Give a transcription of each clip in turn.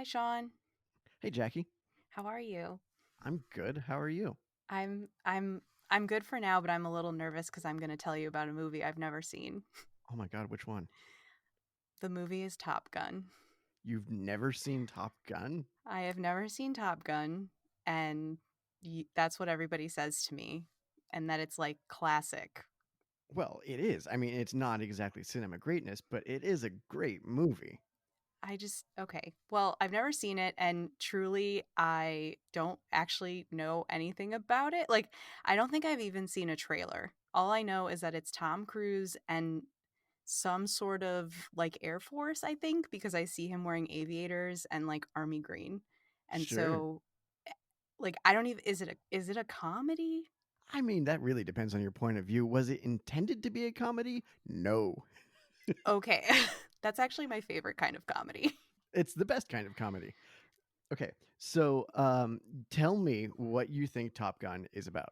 Hi, Sean. Hey, Jackie. How are you? I'm good. How are you? I'm I'm I'm good for now, but I'm a little nervous because I'm going to tell you about a movie I've never seen. Oh my God, which one? The movie is Top Gun. You've never seen Top Gun? I have never seen Top Gun, and that's what everybody says to me, and that it's like classic. Well, it is. I mean, it's not exactly cinema greatness, but it is a great movie. Okay. Well, I've never seen it, and truly, I don't actually know anything about it. Like, I don't think I've even seen a trailer. All I know is that it's Tom Cruise and some sort of like Air Force, I think, because I see him wearing aviators and like army green. And Sure. so like I don't even is it a comedy? I mean, that really depends on your point of view. Was it intended to be a comedy? No. Okay. That's actually my favorite kind of comedy. It's the best kind of comedy. Okay, so tell me what you think Top Gun is about.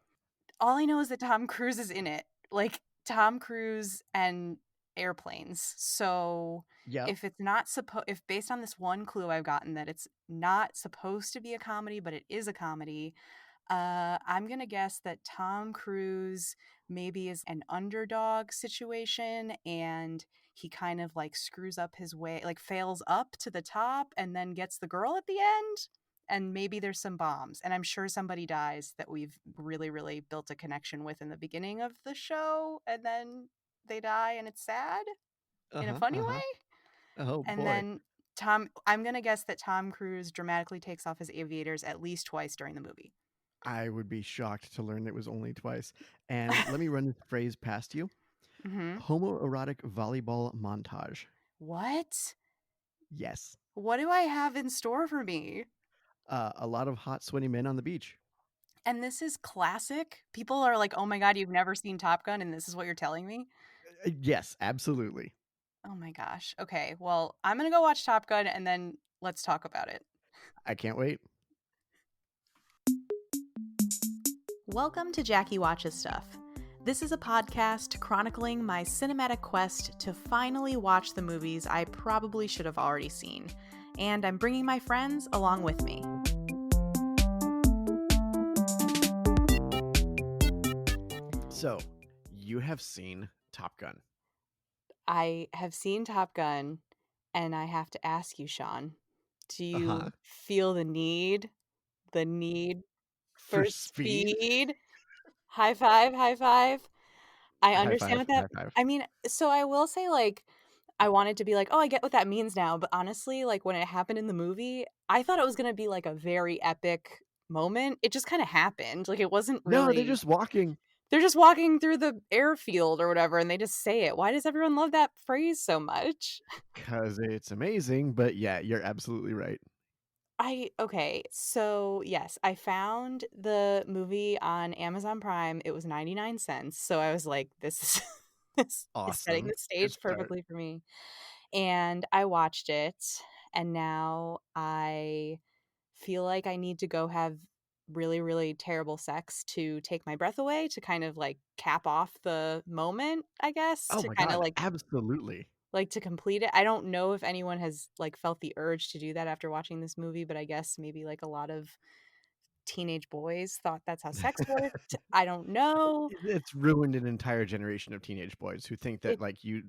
All I know is that Tom Cruise is in it. Like Tom Cruise and airplanes. So Yep. if based on this one clue I've gotten that it's not supposed to be a comedy, but it is a comedy, I'm gonna guess that Tom Cruise maybe is an underdog situation and he kind of like screws up his way, like fails up to the top and then gets the girl at the end. And maybe there's some bombs. And I'm sure somebody dies that we've really, really built a connection with in the beginning of the show. And then they die and it's sad in a Uh-huh. funny Uh-huh. way. Oh And boy. then I'm gonna guess that Tom Cruise dramatically takes off his aviators at least twice during the movie. I would be shocked to learn it was only twice. And let me run this phrase past you. Hmm. Homoerotic volleyball montage. What? Yes. What do I have in store for me? A lot of hot, sweaty men on the beach. And this is classic. People are like, "Oh my god, you've never seen Top Gun and this is what you're telling me?" Yes, absolutely. Oh my gosh. Okay. Well, I'm going to go watch Top Gun and then let's talk about it. I can't wait. Welcome to Jackie Watches Stuff. This is a podcast chronicling my cinematic quest to finally watch the movies I probably should have already seen. And I'm bringing my friends along with me. So, you have seen Top Gun. I have seen Top Gun, and I have to ask you, Sean, do Uh-huh. you feel the need For for speed? speed? High five, high five. I High understand five, what that high five. I mean, so I will say, like, I wanted to be like, "Oh, I get what that means now," but honestly, like, when it happened in the movie, I thought it was gonna be, like, a very epic moment. It just kinda happened, like, it wasn't No, they're really just walking they're just walking through the airfield or whatever, and they just say it. Why does everyone love that phrase so much? because it's amazing, but yeah, you're absolutely right. Okay, so yes, I found the movie on Amazon Prime. It was 99 cents. So I was like, this is this is setting Awesome. the Good stage start. perfectly for me. And I watched it, and now I feel like I need to go have really, really terrible sex to take my breath away to kind of like cap off the moment, I guess, Oh to my kind of God, absolutely. like to complete it. I don't know if anyone has like felt the urge to do that after watching this movie, but I guess maybe like a lot of teenage boys thought that's how sex worked. I don't know. It's ruined an entire generation of teenage boys who think that It like you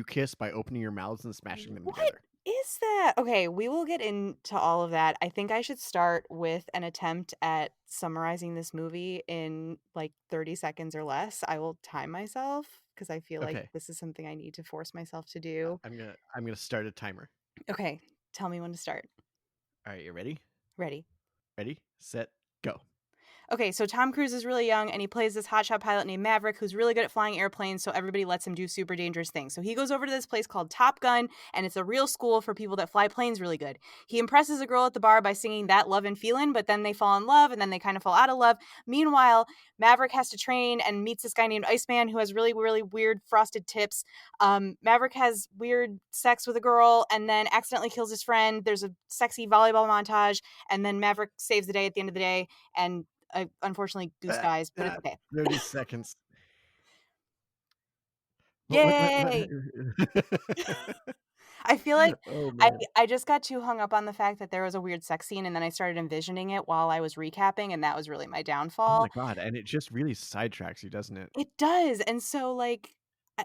kiss by opening your mouths and smashing them What together. is that? Okay, we will get into all of that. I think I should start with an attempt at summarizing this movie in like 30 seconds or less. I will time myself because I feel like Okay. this is something I need to force myself to do. I'm gonna start a timer. Okay, tell me when to start. All right, you ready? Ready? Ready, set, go. Okay, so Tom Cruise is really young and he plays this hotshot pilot named Maverick who's really good at flying airplanes, so everybody lets him do super dangerous things. So he goes over to this place called Top Gun, and it's a real school for people that fly planes really good. He impresses a girl at the bar by singing That Love and Feelin', but then they fall in love and then they kind of fall out of love. Meanwhile, Maverick has to train and meets this guy named Iceman who has really, really weird frosted tips. Maverick has weird sex with a girl and then accidentally kills his friend. There's a sexy volleyball montage, and then Maverick saves the day at the end of the day, and unfortunately, Goose Ah, dies, but it's ah, okay. 30 seconds. What? Yay! I feel like Oh I man. I just got too hung up on the fact that there was a weird sex scene, and then I started envisioning it while I was recapping, and that was really my Oh my downfall. god, and it just really sidetracks you, doesn't it? It does, and so, like,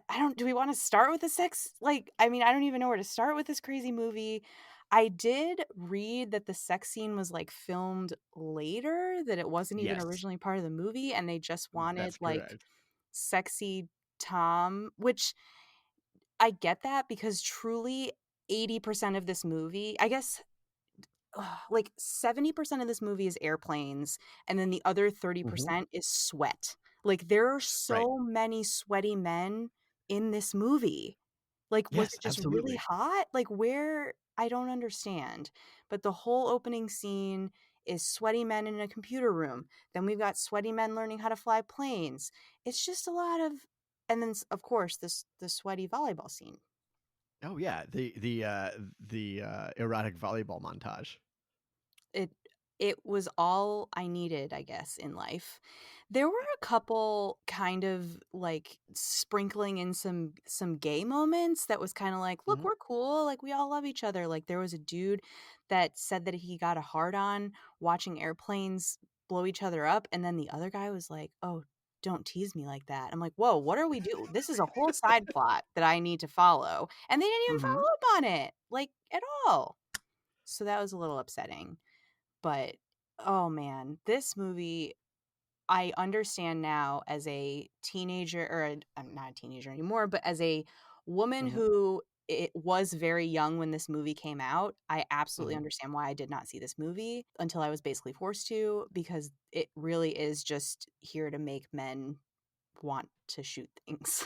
I don't do we wanna start with the sex like, I mean, I don't even know where to start with this crazy movie. I did read that the sex scene was, like, filmed later, that it wasn't even Yes, originally part of the movie, and they just wanted, that's like, correct. sexy Tom, which I get that because truly 80% of this movie I guess, like, 70% of this movie is airplanes, and then the other Mhm. 30% is sweat. Like, there are Right. so many sweaty men in this movie. Like, was Yes, it just really absolutely. hot? Like, where I don't understand. But the whole opening scene is sweaty men in a computer room. Then we've got sweaty men learning how to fly planes. It's just a lot of and then, of course, the sweaty volleyball scene. Oh yeah, the erotic volleyball montage. It it was all I needed, I guess, in life. There were a couple kind of, like, sprinkling in some gay moments that was kinda like, "Look, Mhm. we're cool, like, we all love each other." Like, there was a dude that said that he got a hard on watching airplanes blow each other up, and then the other guy was like, "Oh, don't tease me like that." I'm like, "Whoa, what are we do this is a whole side plot that I need to follow." And they didn't even Mhm. follow up on it, like, at all. So that was a little upsetting. But, oh man, this movie, I understand now as a teenager or I'm not a teenager anymore, but as a woman Mhm. who it was very young when this movie came out, I absolutely Mhm. understand why I did not see this movie until I was basically forced to, because it really is just here to make men want to shoot things.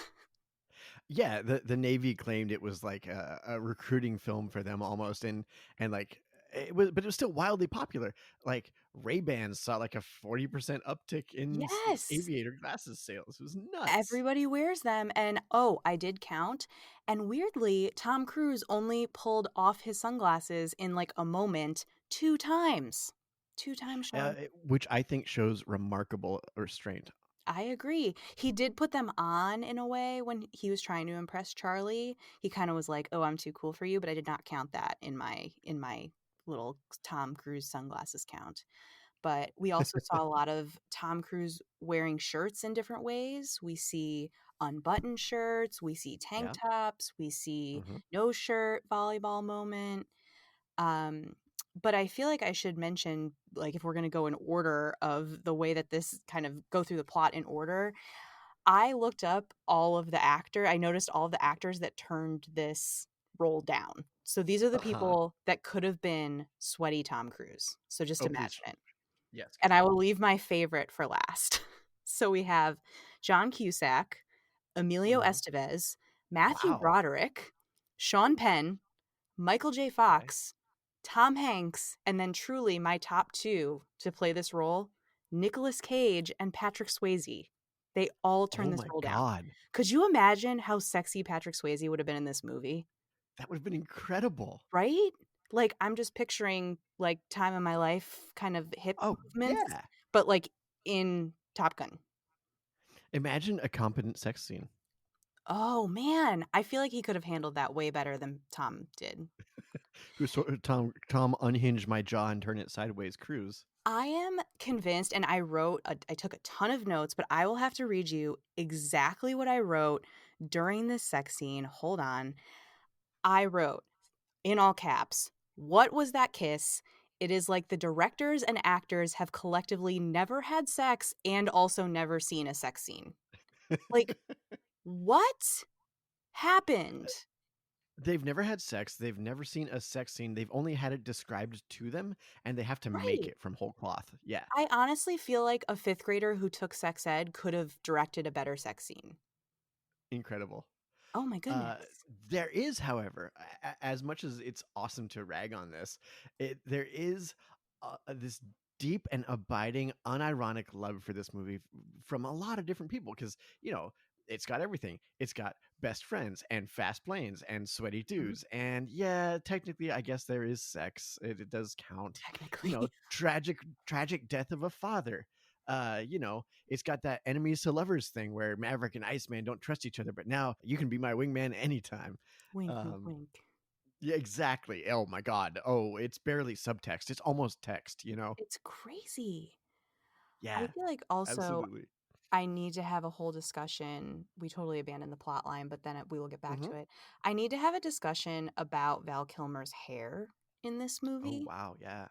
Yeah, the Navy claimed it was like a recruiting film for them almost, and like it was, but it was still wildly popular. Like Ray-Bans saw like a 40% uptick in Yes. aviator glasses sales. It was nuts. Everybody wears them, and, oh, I did count, and weirdly, Tom Cruise only pulled off his sunglasses in, like, a moment 2 times. 2 times, Sean. Which I think shows remarkable restraint. I agree. He did put them on in a way when he was trying to impress Charlie. He kinda was like, "Oh, I'm too cool for you," but I did not count that in my little Tom Cruise sunglasses count. But we also saw a lot of Tom Cruise wearing shirts in different ways. We see unbuttoned shirts, we see tank Yeah. tops, we see Hmm. no shirt volleyball moment. Um, but I feel like I should mention, like, if we're gonna go in order of the way that this kind of go through the plot in order, I looked up all of the I noticed all of the actors that turned this role down. So these are the Uh-huh. people that could have been sweaty Tom Cruise. So just Oh, please. imagine it. Yes, And I will continue. leave my favorite for last. So we have John Cusack, Emilio Hmm. Estevez, Matthew Wow. Broderick, Sean Penn, Michael J. Okay. Fox, Tom Hanks, and then truly my top 2 to play this role, Nicolas Cage and Patrick Swayze. They all turned Oh this my role down. God. Could you imagine how sexy Patrick Swayze would have been in this movie? That would have been incredible. Right? Like, I'm just picturing, like, time of my life kind of hip Oh, movements, yeah. but, like, in Top Gun. Imagine a competent sex scene. Oh, man. I feel like he could have handled that way better than Tom did. Who sort of Tom unhinged my jaw and turn it sideways cruise. I am convinced, and I took a ton of notes, but I will have to read you exactly what I wrote during this sex scene. Hold on. I wrote, in all caps, "What was that kiss? It is like the directors and actors have collectively never had sex and also never seen a sex scene." Like, what happened? They've never had sex, they've never seen a sex scene, they've only had it described to them, and they have to make Right. it from whole cloth. Yeah, I honestly feel like a 5th grader who took sex ed could have directed a better sex scene. incredible. Oh my Uh, goodness. there is, however, as much as it's awesome to rag on this, there is this deep and abiding, unironic love for this movie from a lot of different people because it's got everything. It's got best friends and fast planes and sweaty Mhm. dudes, and yeah, technically, I guess there is sex. It does count. Technically. Tragic death of a father. It's got that enemies to lovers thing where Maverick and Iceman don't trust each other, but now you can be my wingman anytime. Wink, wink, Um, wink. Yeah, exactly. Oh my god. Oh, it's barely subtext. It's almost text, you know? It's crazy. I Yeah, feel like also absolutely. I need to have a whole discussion. We totally abandoned the plot line, but then we will get back Mhm. to it. I need to have a discussion about Val Kilmer's hair in this Oh, movie. wow, yeah.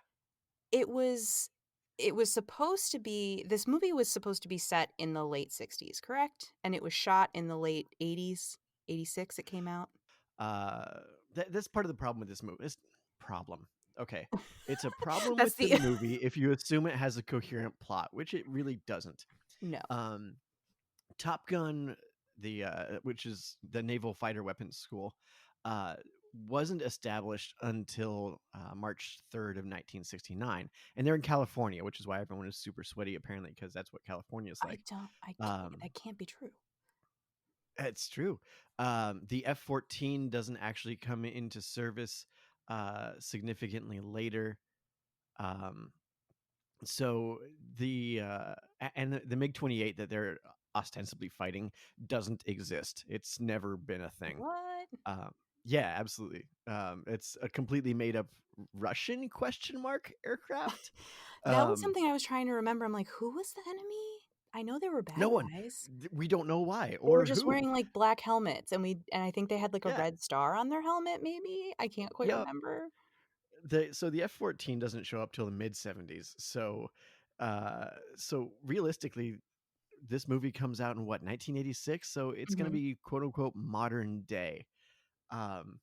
It was it was supposed to be this movie was supposed to be set in the late 60s, correct? And it was shot in the late 80s. 86 it came out. Uh, that's part of the problem with this movie. It's problem. Okay. It's a problem That's with the the movie if you assume it has a coherent plot, which it really doesn't. No. Um, Top Gun, which is the Naval Fighter Weapons School, uh, wasn't established until March 3rd of 1969, and they're in California, which is why everyone is super sweaty apparently because that's what California is like. I can't Um, that can't be true. it's true. The F-14 doesn't actually come into service significantly later. Um, so the MiG-28 that they're ostensibly fighting doesn't exist. It's never been a thing. What? Um, yeah, absolutely. It's a completely made up Russian question mark aircraft. That was Um, something I was trying to remember. I'm like, who was the enemy? I know they were bad no one. guys. We don't know why They were or just who. wearing like black helmets and I think they had like a Yeah. red star on their helmet maybe. I can't quite Yep. remember. The F-14 doesn't show up till the mid 70s. So realistically this movie comes out in what 1986, so it's going to Mhm. be quote unquote modern day. Um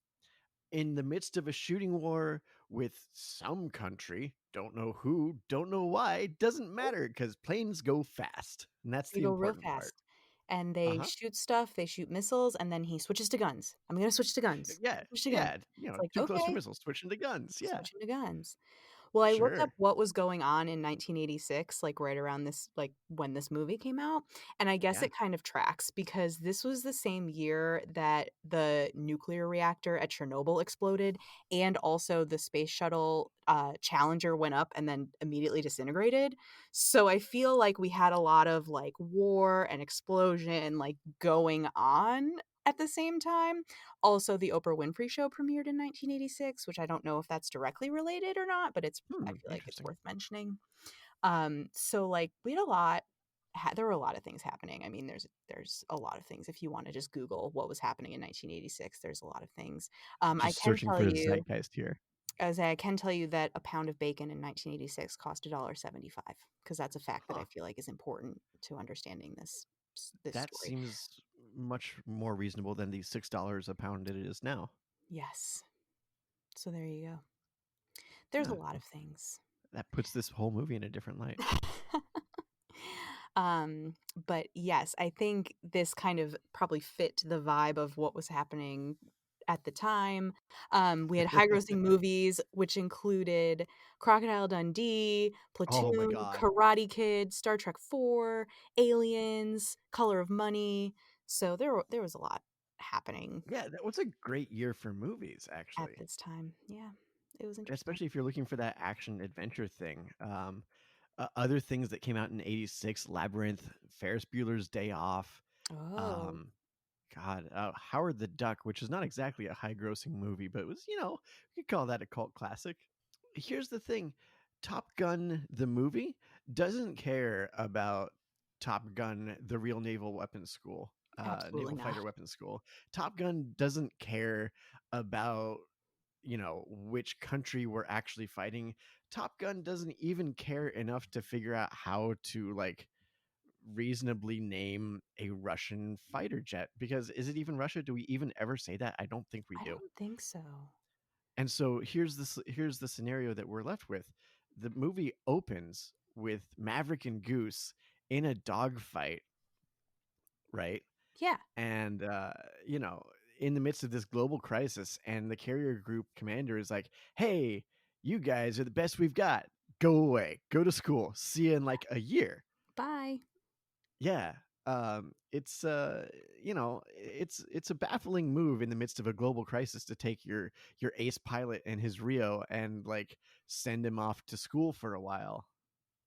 in the midst of a shooting war with some country, don't know who, don't know why, doesn't matter cuz planes go fast. And that's They the go real important part. fast, and they Uh-huh. shoot stuff, they shoot missiles, and then he switches to guns. "I'm gonna switch to guns. Yeah. Switch to guns." Yeah, It's like, too close for "Okay, missiles, switching to guns. Yeah. switching to guns." Well, I looked up Sure. what was going on in 1986, like, right around this like, when this movie came out, and I guess Yeah. it kind of tracks because this was the same year that the nuclear reactor at Chernobyl exploded, and also the space shuttle, Challenger went up and then immediately disintegrated. So I feel like we had a lot of, like, war and explosion, like, going on at the same time. Also, the Oprah Winfrey Show premiered in 1986, which I don't know if that's directly related or not, but I feel like it's Interesting. worth mentioning. So, like, we had a lot there were a lot of things happening. I mean, there's a lot of things. If you wanna just Google what was happening in 1986, there's a lot of things. I Just can searching tell for the you zeitgeist here. as I can tell you that a pound of bacon in 1986 cost $1.75 because that's a fact that I Huh. feel like is important to understanding this That story. seems much more reasonable than the $6 a pound it is now. Yes. So there you go. There's a Huh. lot of things. That puts this whole movie in a different light. Um, but yes, I think this kind of probably fit the vibe of what was happening at the time. We had high grossing movies, which included Crocodile Dundee, Oh my Platoon, god. Karate Kid, Star Trek 4, Aliens, Color of Money. So there was a lot happening Yeah, that was a great year for movies, at actually. this time. Yeah, it was interesting. Especially if you're looking for that action adventure thing. Other things that came out in '86, Labyrinth, Ferris Bueller's Day Off, Oh, um, God, Howard the Duck, which is not exactly a high grossing movie, but it was, you could call that a cult classic. Here's the thing, Top Gun, the movie, doesn't care about Top Gun, the real naval weapons school, absolutely naval not. fighter weapons school. Top Gun doesn't care about which country we're actually fighting. Top Gun doesn't even care enough to figure out how to like reasonably name a Russian fighter jet, because is it even Russia? Do we even ever say that? I don't think we I do. don't think so. And so here's the scenario that we're left with. The movie opens with Maverick and Goose in a dogfight, right? Yeah, And in the midst of this global crisis, and the carrier group commander is like, "Hey, you guys are the best we've got. Go away. Go to school. See you in like a year." bye. Yeah. It's it's a baffling move in the midst of a global crisis to take your ace pilot and his Rio and like send him off to school for a while.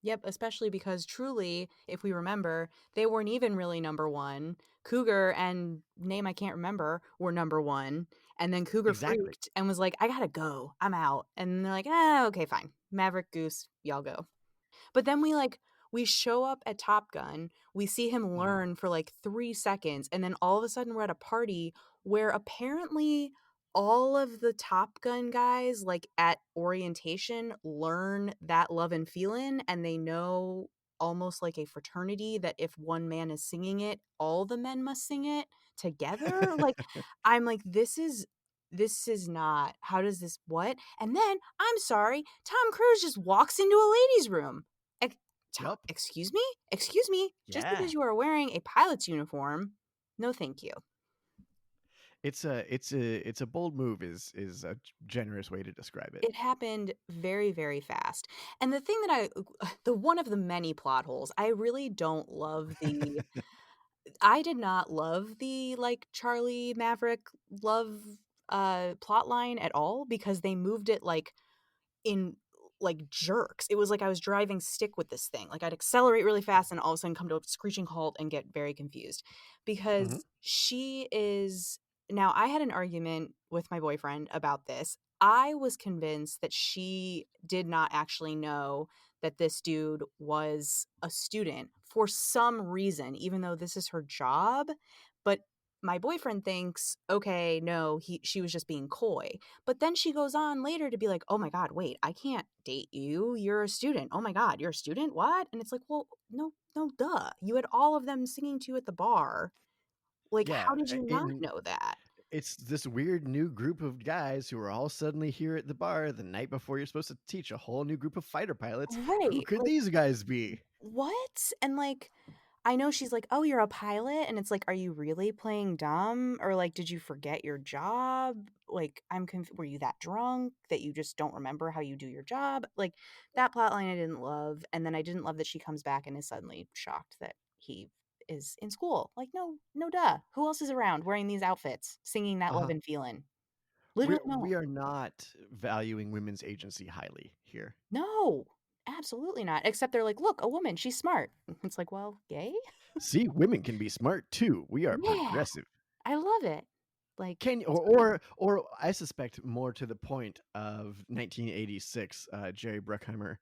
Yep, especially because truly, if we remember, they weren't even really number one. Cougar and name I can't remember were number one. And then Cougar Exactly. freaked and was like, I gotta go. I'm out. And they're like, ah, okay, fine. Maverick, Goose, y'all go. But then we show up at Top Gun, we see him Mhm. learn for like 3 seconds, and then all of a sudden we're at a party where apparently all of the Top Gun guys, like, at orientation learn That Love and Feelin', and they know almost like a fraternity that if one man is singing it, all the men must sing it together. Like, I'm like, this is not, how does this, what? And then, I'm sorry, Tom Cruise just walks into a ladies' room. Ex- Yup. Excuse me? Excuse me? Just Yeah. because you are wearing a pilot's uniform, no thank you. It's a bold move is a generous way to describe it. It happened very, very fast. And the thing that the one of the many plot holes, I really don't love I did not love the, like, Charlie Maverick love plot line at all because they moved it, like, in, like, jerks. It was like I was driving stick with this thing. Like, I'd accelerate really fast and all of a sudden come to a screeching halt and get very confused Mhm. because she is now I had an argument with my boyfriend about this. I was convinced that she did not actually know that this dude was a student for some reason, even though this is her job. But my boyfriend thinks, okay, no, she was just being coy. But then she goes on later to be like, "Oh my god, wait, I can't date you. You're a student. Oh my god, you're a student? What?" And it's like, "Well, no, no, duh. You had all of them singing to you at the bar. Like, Yeah, how did you not in know that?" it's this weird new group of guys who are all suddenly here at the bar the night before you're supposed to teach a whole new group of fighter pilots. Who Right. could Like, these guys be? what? And like, I know she's like, "Oh, you're a pilot?" And it's like, "Are you really playing dumb? Or like, did you forget your job? Like, were you that drunk that you just don't remember how you do your job?" Like, that plot line I didn't love. And then I didn't love that she comes back and is suddenly shocked that he is in school. Like, no, no, duh. Who else is around wearing these outfits, singing That Love Uh-huh. and Feelin'? We Literally, no. we are not valuing women's agency highly here. No, absolutely not. Except they're like, look, a woman, she's smart. It's like, well, yay? See, women can be smart too. We are Yeah, progressive. I love it. Like, Can it's great. or I suspect more to the point of 1986, Jerry Bruckheimer,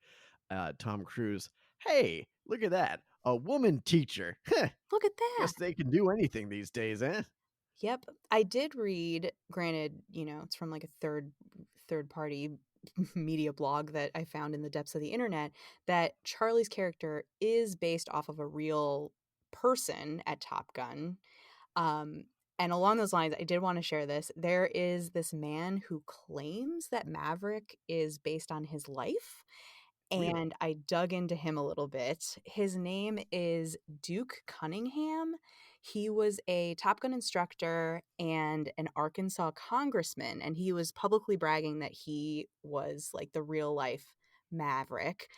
Tom Cruise. Hey, look at that, a woman teacher. Huh, Look at that. guess they can do anything these days, eh? Yep. I did read, granted, it's from like a third party media blog that I found in the depths of the internet, that Charlie's character is based off of a real person at Top Gun. Um, and along those lines, I did want to share this. There is this man who claims that Maverick is based on his life, Really? and I dug into him a little bit. His name is Duke Cunningham. He was a Top Gun instructor and an Arkansas congressman, and he was publicly bragging that he was like the real life Maverick.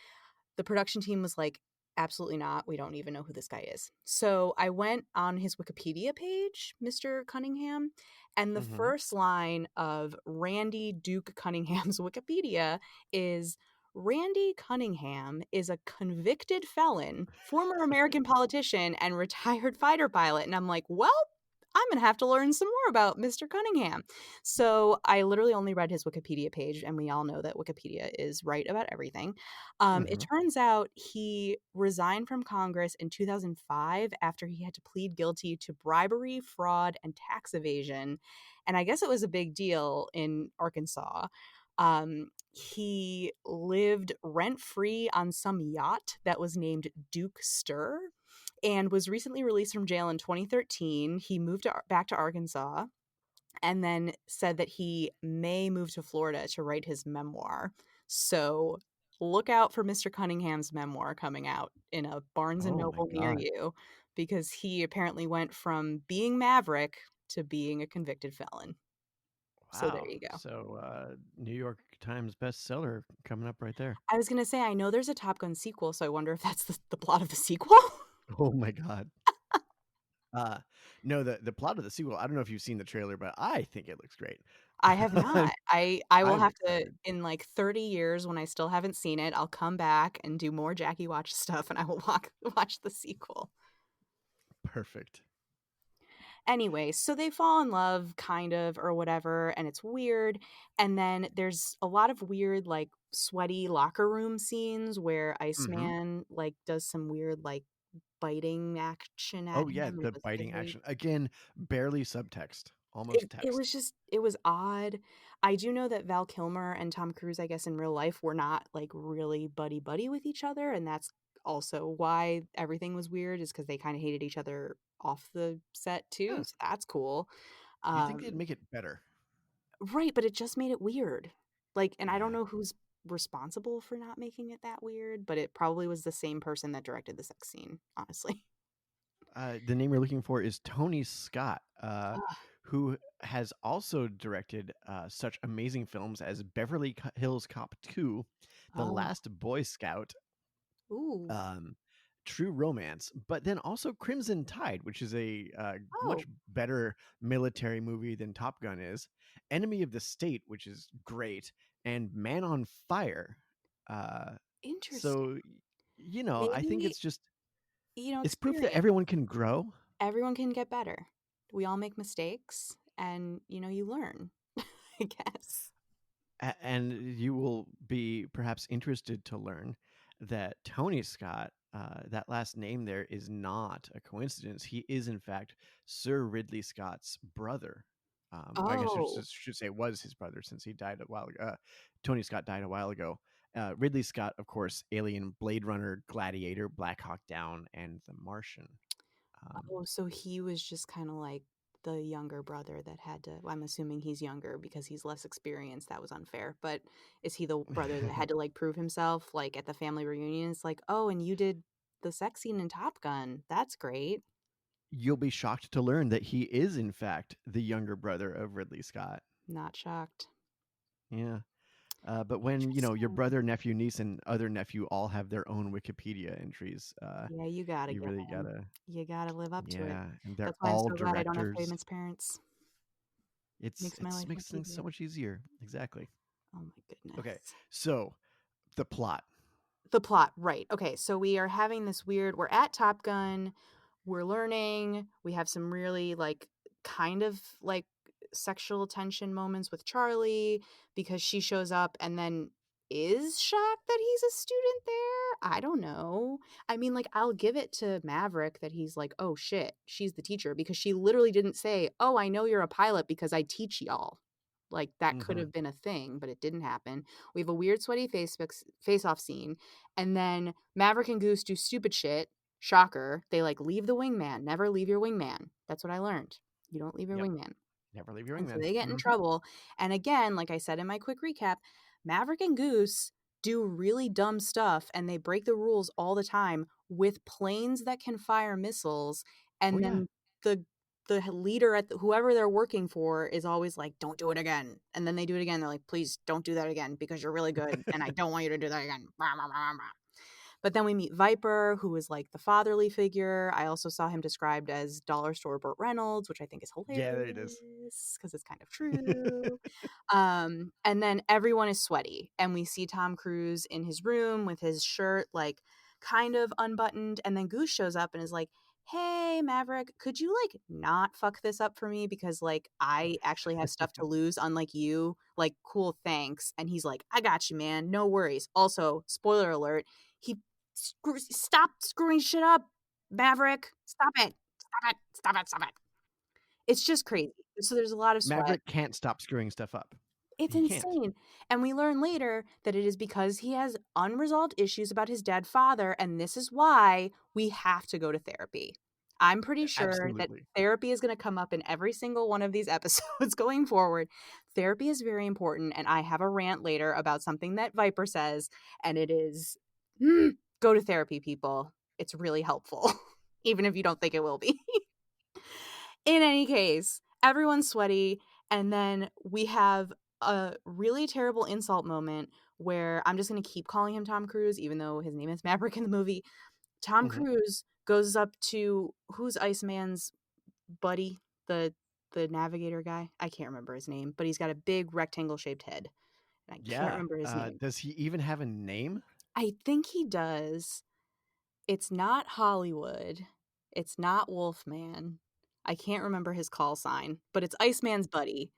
The production team was like, absolutely not. We don't even know who this guy is. So I went on his Wikipedia page, Mr. Cunningham, and the Mhm. first line of Randy Duke Cunningham's Wikipedia is, Randy Cunningham is a convicted felon, former American politician, and retired fighter pilot. And I'm like, well, I'm going to have to learn some more about Mr. Cunningham. So I literally only read his Wikipedia page, and we all know that Wikipedia is right about everything. It Mhm. turns out he resigned from Congress in 2005 after he had to plead guilty to bribery, fraud, and tax evasion. And I guess it was a big deal in Arkansas. He lived rent free on some yacht that was named Duke Stir and was recently released from jail in 2013. He moved back to Arkansas and then said that he may move to Florida to write his memoir. So look out for Mr. Cunningham's memoir coming out in a Barnes and Oh my Noble near god. you because he apparently went from being Maverick to being a convicted felon. So there Wow. you go. So, New York Times bestseller coming up right there. I was going to say, I know there's a Top Gun sequel, so I wonder if that's the plot of the sequel. Oh my god. Uh, no, the plot of the sequel, I don't know if you've seen the trailer, but I think it looks great. I have not. I will I'm have to, excited. in like 30 years when I still haven't seen it, I'll come back and do more Jackie Watch stuff and I will watch the sequel. Perfect. Anyway, so they fall in love kind of or whatever, and it's weird. And then there's a lot of weird, like, sweaty locker room scenes where Mhm. Iceman, like, does some weird, like, biting action at Oh, yeah, him the with biting his action. Again, barely subtext, almost it text. was just it was odd. I do know that Val Kilmer and Tom Cruise, I guess, in real life were not, like, really buddy-buddy with each other, and that's also why everything was weird is because they kinda hated each other off the set too, Huh. so that's cool. You think they'd Um make it better? Right, but it just made it weird. Like, and I don't Yeah. know who's responsible for not making it that weird, but it probably was the same person that directed the sex scene, honestly. The name you're looking for is Tony Scott, Ugh. who has also directed such amazing films as Hills Cop 2, The Oh. Last Boy Scout, Ooh. um, True Romance, but then also Crimson Tide, which is a much Oh, better military movie than Top Gun is, Enemy of the State, which is great, and Man on Fire. Uh, interesting. so, I think Maybe, it's just it's proof that experience. everyone can grow. Everyone can get better. We all make mistakes and, you learn, I guess. And you will be perhaps interested to learn that Tony Scott, that last name there is not a coincidence. He is, in fact, Sir Ridley Scott's brother. I guess Oh. should say was his brother since he died a while ago. Tony Scott died a while ago. Ridley Scott, of course, Alien, Blade Runner, Gladiator, Black Hawk Down, and The Martian. Um, Oh, so he was just kinda like the younger brother that had to well, I'm assuming he's younger because he's less experienced, that was unfair, but is he the brother that had to, like, prove himself, like, at the family reunion? It's like, "Oh, and you did the sex scene in Top Gun. That's great." you'll be shocked to learn that he is, in fact, the younger brother of Ridley Scott. Not shocked. Yeah. But when, your Interesting. brother, nephew, niece, and other nephew all have their own Wikipedia entries, Yeah, you gotta you get really 'em. gotta You gotta live up to it. yeah, and they're That's why I'm all so glad I don't have directors. famous parents. It's Makes my it's life makes much things so easier. much easier. Exactly. Oh my Okay, goodness. so the plot. The plot, right. Okay, so we are having this we're at Top Gun, we're learning, we have some really, like, kind of, like, sexual tension moments with Charlie because she shows up and then is shocked that he's a student there? I don't know. I mean, like, I'll give it to Maverick that he's like, "Oh, shit, she's the teacher," because she literally didn't say, "Oh, I know you're a pilot because I teach y'all." Like, that could Mhm. have been a thing, but it didn't happen. We have a weird sweaty face-off scene, and then Maverick and Goose do stupid shit. Shocker. They, like, leave the wingman. Never leave your wingman. That's what I learned. You don't leave your Yep. wingman. Never leave your And so wingman. they get in Mhm. trouble. And again, like I said in my quick recap, Maverick and Goose do really dumb stuff and they break the rules all the time with planes that can fire missiles. Oh, And yeah. then the leader at whoever they're working for is always like, "Don't do it again." And then they do it again. They're like, "Please don't do that again because you're really good, and I don't want you to do that again." Rah, rah, rah, rah. But then we meet Viper, who is like the fatherly figure. I also saw him described as dollar store Burt Reynolds, which I think is Yeah, there it is. hilarious because it's kind of true. And then everyone is sweaty, and we see Tom Cruise in his room with his shirt like kind of unbuttoned, and then Goose shows up and is like, "Hey, Maverick, could you like not fuck this up for me because like I actually have stuff to lose, unlike you. Like, cool, thanks." And he's like, "I got you, man. No worries." Also, spoiler alert, he stop screwing shit up, Maverick. Stop it. Stop it. Stop it. Stop it. It's just crazy. So there's a lot of sweat. Maverick can't stop screwing stuff up. It's He can't. insane. And we learn later that it is because he has unresolved issues about his dead father, and this is why we have to go to therapy. I'm pretty sure that Absolutely. therapy is going to come up in every single one of these episodes going forward. Therapy is very important, and I have a rant later about something that Viper says, and it is go to therapy, people. It's really helpful, even if you don't think it will be. In any case, everyone's sweaty, and then we have a really terrible insult moment where I'm just gonna keep calling him Tom Cruise, even though his name is Maverick in the movie. Tom Mhm. Cruise goes up to who's Iceman's buddy? The navigator guy? I can't remember his name, but he's got a big rectangle-shaped head, and I can't Yeah. remember his name. Does he even have a name? I think he does. It's not Hollywood. It's not Wolfman. I can't remember his call sign, but it's Iceman's buddy.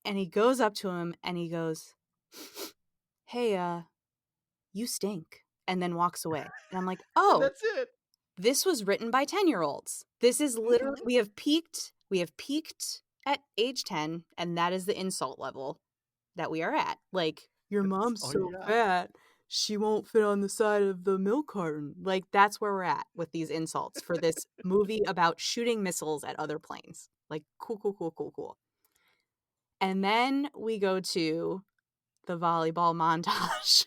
And he goes up to him and he goes, "Hey, you stink," and then walks away. And I'm like, And "Oh, that's it. this was written by 10-year-olds. This is literally Mhm. we have peaked at age 10, and that is the insult level that we are at. Like, your That's mom's all you so got. fat, she won't fit on the side of the milk carton. Like, that's where we're at with these insults for this movie about shooting missiles at other planes. Like, cool, cool, cool, cool, cool. And then we go to the volleyball montage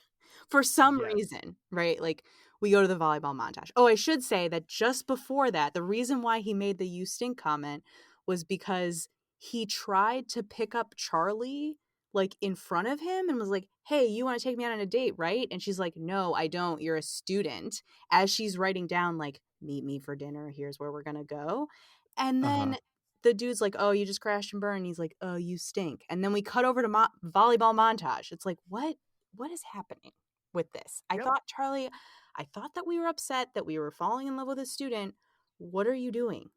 for some Yes. reason, right? Like, we go to the volleyball montage. Oh, I should say that just before that, the reason why he made the "you stink" comment was because he tried to pick up Charlie, like, in front of him and was like, "Hey, you wanna take me out on a date, right?" And she's like, "No, I don't. You're a student." As she's writing down, like, "Meet me for dinner. Here's where we're gonna go." And then Uh-huh. the dude's like, "Oh, you just crashed and burned." He's like, "Oh, you stink." And then we cut over to volleyball montage. It's like, what is happening with this? Yep. I thought that we were upset that we were falling in love with a student. What are you doing?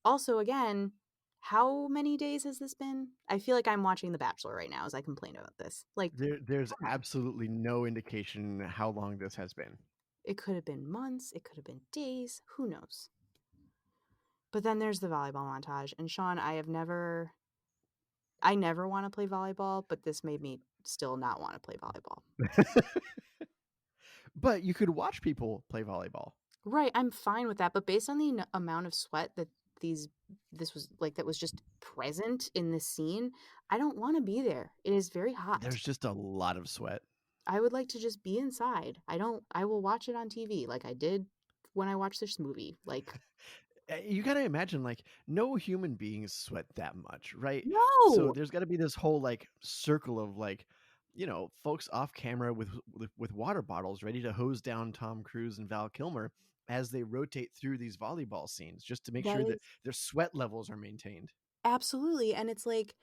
Also, again, how many days has this been? I feel like I'm watching The Bachelor right now as I complain about this. Like, There's come on. absolutely no indication how long this has been. It could have been months, it could have been days, who knows? But then there's the volleyball montage. And Sean, I never want to play volleyball, but this made me still not want to play volleyball. But you could watch people play volleyball. Right, I'm fine with that, but based on the amount of sweat that these this was like that was just present in this scene, I don't want to be there. It is very hot. There's just a lot of sweat. I would like to just be inside. I will watch it on TV like I did when I watched this movie. Like, You gotta imagine, like, no human beings sweat that much, right? So no. there's gotta be this whole like circle of like, folks off camera with water bottles ready to hose down Tom Cruise and Val Kilmer as they rotate through these volleyball scenes, just to make That sure that is their sweat levels are maintained. absolutely, and it's like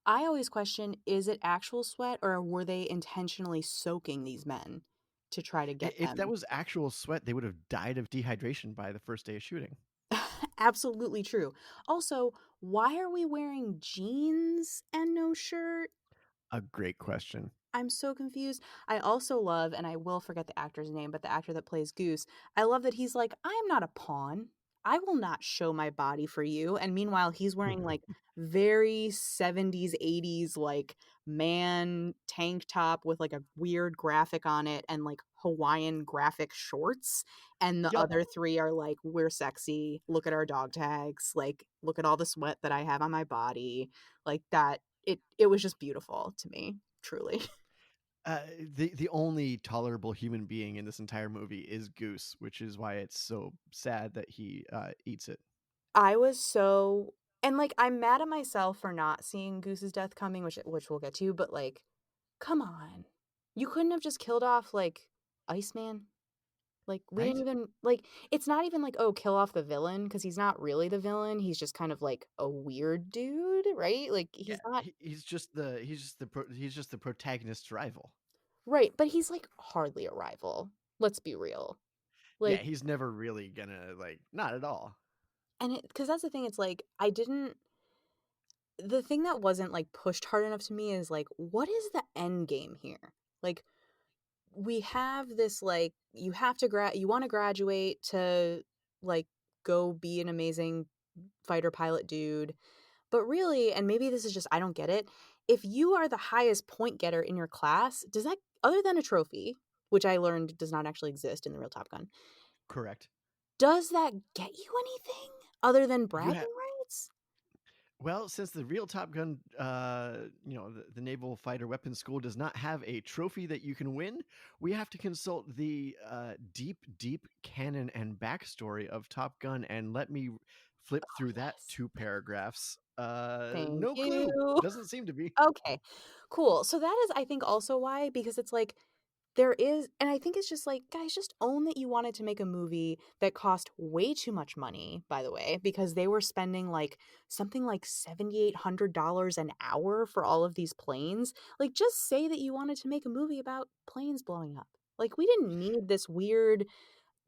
I always question, is it actual sweat or were they intentionally soaking these men to try to get If that them? was actual sweat, they would have died of dehydration by the first day of shooting. Absolutely true. Also, why are we wearing jeans and no shirt? A great question. I'm so confused. I also love, and I will forget the actor's name, but the actor that plays Goose, I love that he's like, I am not a pawn. I will not show my body for you. And meanwhile, he's wearing like very 70s, 80s, like man tank top with like a weird graphic on it and like Hawaiian graphic shorts. And the Yup. other three are like, we're sexy. Look at our dog tags. Like, look at all the sweat that I have on my body. Like that. It was just beautiful to me, truly. The only tolerable human being in this entire movie is Goose, which is why it's so sad that he eats it. I was so and, like, I'm mad at myself for not seeing Goose's death coming, which we'll get to, but, like, come on. You couldn't have just killed off, like, Iceman? Like, we didn't Right? even like, it's not even like, "Oh, kill off the villain," because he's not really the villain, he's just kind of, like, a weird dude, right? Like, Yeah, he's not he's just the protagonist's rival. right, but he's, like, hardly a rival. Let's be real. Yeah, Like he's never really gonna like not at all. and it because that's the thing, it's like, I didn't the thing that wasn't, like, pushed hard enough to me is, like, what is the end game here? Like, we have this, like, you wanna graduate to, like, go be an amazing fighter pilot dude, but really and maybe this is just I don't get it, if you are the highest point getter in your class, does that other than a trophy, which I learned does not actually exist in the real Top Gun, Correct. does that get you anything other than You have bragging rights? Well, since the real Top Gun, the Naval Fighter Weapons School does not have a trophy that you can win, we have to consult the deep, deep canon and backstory of Top Gun. And let me flip Oh, through that yes. two paragraphs. Thank No clue. you. Doesn't seem to be. Okay, cool. So that is, I think, also why because it's like there is and I think it's just like, guys, just own that you wanted to make a movie that cost way too much money, by the way, because they were spending like something like $7,800 an hour for all of these planes. Like, just say that you wanted to make a movie about planes blowing up. Like, we didn't need this weird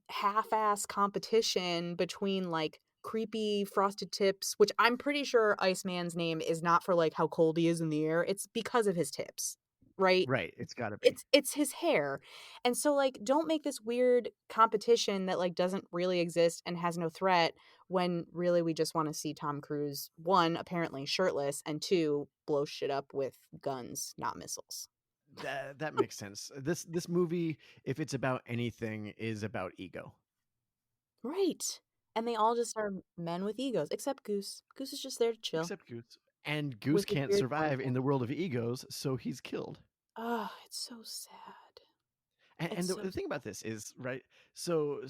half-ass competition between like creepy frosted tips, which I'm pretty sure Iceman's name is not for, like, how cold he is in the air, it's because of his tips, right? Right, it's gotta be. It's his hair, and so, like, don't make this weird competition that, like, doesn't really exist and has no threat when really we just wanna see Tom Cruise, 1, apparently shirtless, and 2, blow shit up with guns, not missiles. That makes sense. This movie, if it's about anything, is about ego. Right, and they all just are men with egos, except Goose. Goose is just there to chill Except Goose. And Goose with his can't bearded survive in boyfriend. the world of egos, so he's killed. Oh, it's so sad. And It's so the thing about this is, right, so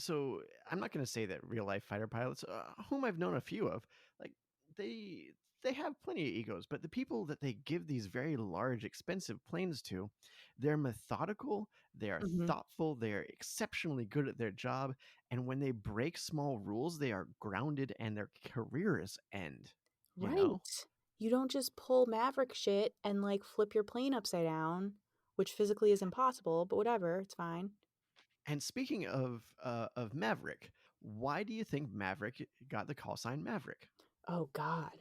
I'm not gonna say that real life fighter pilots, whom I've known a few of, like, they they have plenty of egos, but the people that they give these very large, expensive planes to, they're methodical, they are Mhm. thoughtful, they are exceptionally good at their job, and when they break small rules, they are grounded and their careers end, you know? Right. You don't just pull Maverick shit and, like, flip your plane upside down, which physically is impossible, but whatever, it's fine. And speaking of Maverick, why do you think Maverick got the call sign Maverick? Oh god.